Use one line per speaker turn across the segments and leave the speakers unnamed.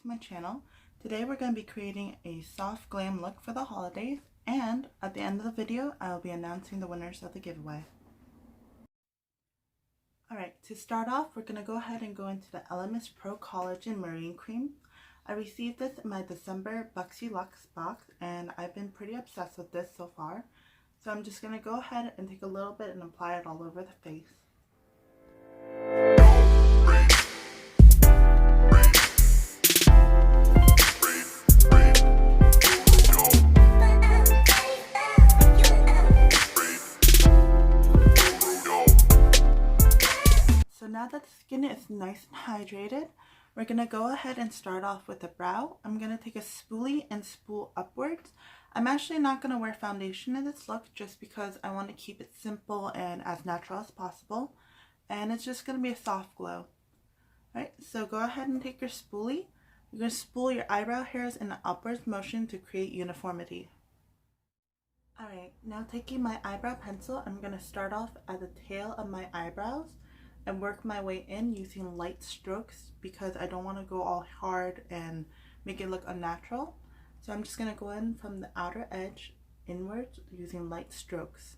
to my channel. Today we're going to be creating a soft glam look for the holidays, and at the end of the video I'll be announcing the winners of the giveaway. Alright, to start off we're going to go ahead and go into the Elemis Pro Collagen Marine Cream. I received this in my December Buxy Luxe box and I've been pretty obsessed with this so far. So I'm just going to go ahead and take a little bit and apply it all over the face. So now that the skin is nice and hydrated, we're going to go ahead and start off with the brow. I'm going to take a spoolie and spool upwards. I'm actually not going to wear foundation in this look just because I want to keep it simple and as natural as possible. And it's just going to be a soft glow. Alright, so go ahead and take your spoolie. You're going to spool your eyebrow hairs in an upwards motion to create uniformity. Alright, now taking my eyebrow pencil, I'm going to start off at the tail of my eyebrows and work my way in using light strokes because I don't want to go all hard and make it look unnatural. So I'm just going to go in from the outer edge inwards using light strokes.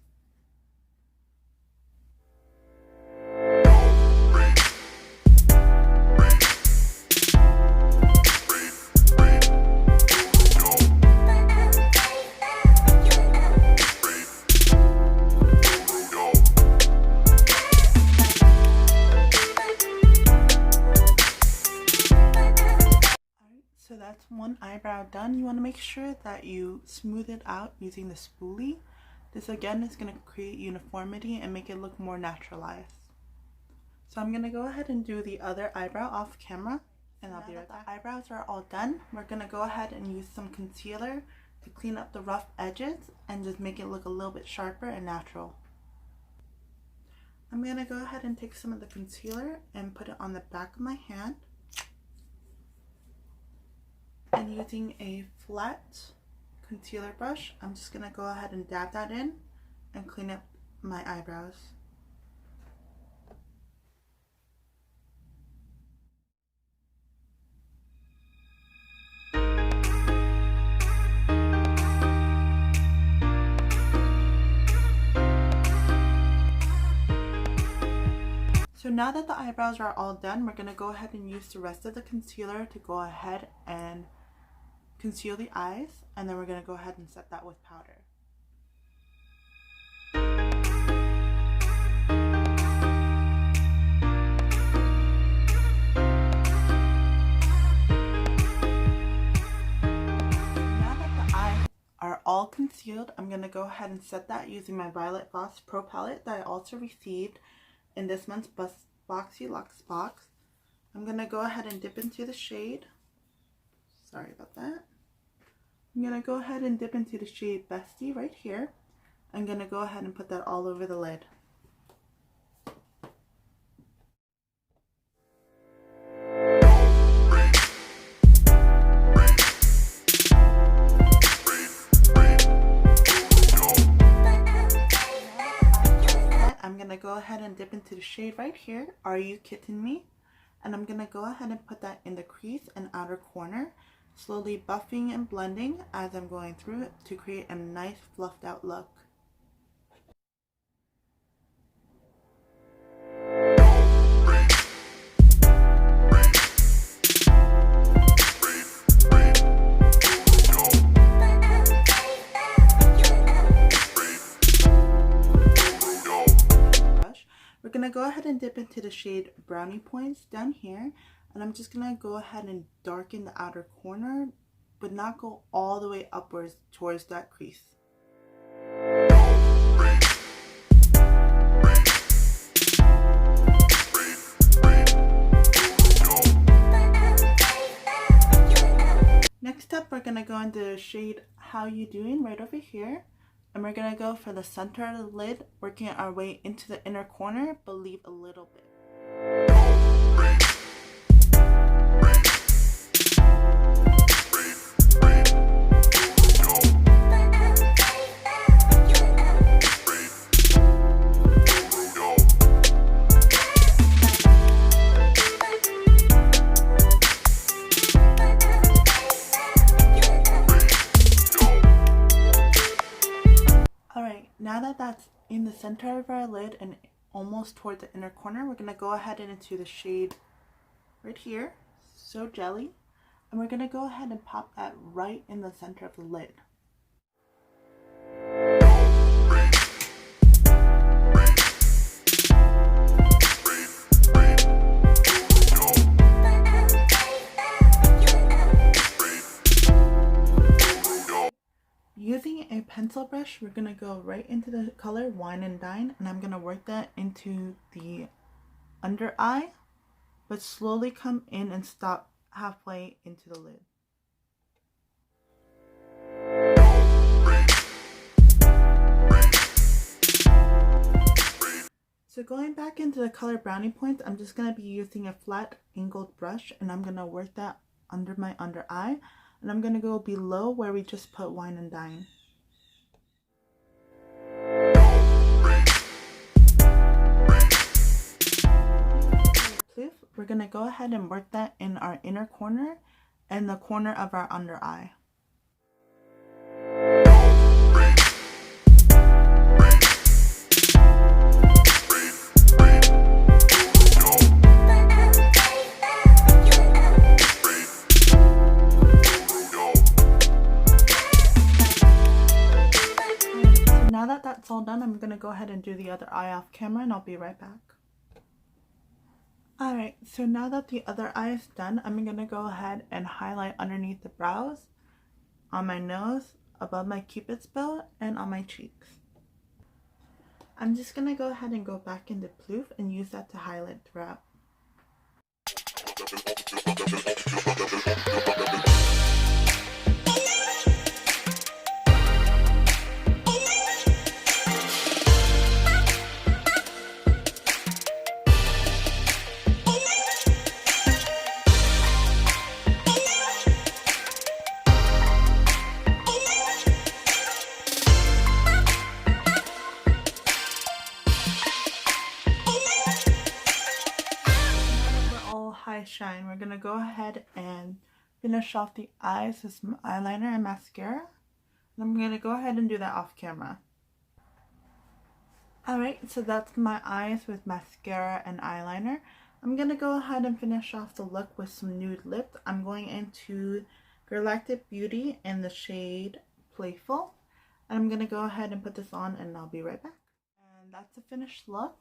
So that's one eyebrow done. You want to make sure that you smooth it out using the spoolie. This again is going to create uniformity and make it look more naturalized. So I'm going to go ahead and do the other eyebrow off camera and I'll be right back. The eyebrows are all done. We're going to go ahead and use some concealer to clean up the rough edges and just make it look a little bit sharper and natural. I'm going to go ahead and take some of the concealer and put it on the back of my hand. And using a flat concealer brush, I'm just going to go ahead and dab that in and clean up my eyebrows. So now that the eyebrows are all done, we're going to go ahead and use the rest of the concealer to go ahead and conceal the eyes, and then we're going to go ahead and set that with powder. Now that the eyes are all concealed, I'm going to go ahead and set that using my Violet Voss Pro palette that I also received in this month's Buxy Luxe box. I'm going to go ahead and dip into the shade. Sorry about that. I'm going to go ahead and dip into the shade Bestie right here. I'm going to go ahead and put that all over the lid. I'm going to go ahead and dip into the shade right here, Are You Kidding Me? And I'm going to go ahead and put that in the crease and outer corner, slowly buffing and blending as I'm going through it to create a nice fluffed out look. We're going to go ahead and dip into the shade Brownie Points down here, and I'm just going to go ahead and darken the outer corner, but not go all the way upwards towards that crease. Next up, we're going to go into the shade How You Doing right over here. And we're going to go for the center of the lid, working our way into the inner corner, but leave a little bit. Now that that's in the center of our lid and almost toward the inner corner, we're going to go ahead and into the shade right here, So Jelly, and we're going to go ahead and pop that right in the center of the lid. Using a pencil brush, we're going to go right into the color Wine and Dine, and I'm going to work that into the under eye, but slowly come in and stop halfway into the lid. So going back into the color Brownie Points, I'm just going to be using a flat angled brush, and I'm going to work that under my under eye. And I'm going to go below where we just put Wine and Dine. We're going to go ahead and work that in our inner corner and the corner of our under eye. Now that that's all done, I'm going to go ahead and do the other eye off camera, and I'll be right back. Alright, so now that the other eye is done, I'm going to go ahead and highlight underneath the brows, on my nose, above my cupid's bow, and on my cheeks. I'm just going to go ahead and go back into Ploof and use that to highlight throughout. High shine, we're gonna go ahead and finish off the eyes with some eyeliner and mascara, and I'm gonna go ahead and do that off camera. Alright, so that's my eyes with mascara and eyeliner. I'm gonna go ahead and finish off the look with some nude lips. I'm going into Galactic Beauty in the shade Playful, and I'm gonna go ahead and put this on, and I'll be right back. And that's the finished look.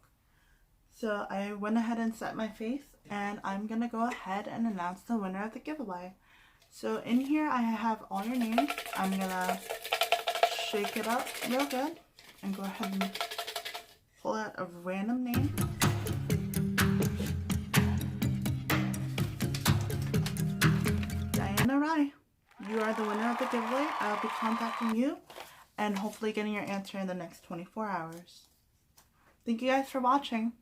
So I went ahead and set my face, and I'm going to go ahead and announce the winner of the giveaway. So in here I have all your names. I'm going to shake it up real good and go ahead and pull out a random name. Diana Rye, you are the winner of the giveaway. I'll be contacting you and hopefully getting your answer in the next 24 hours. Thank you guys for watching.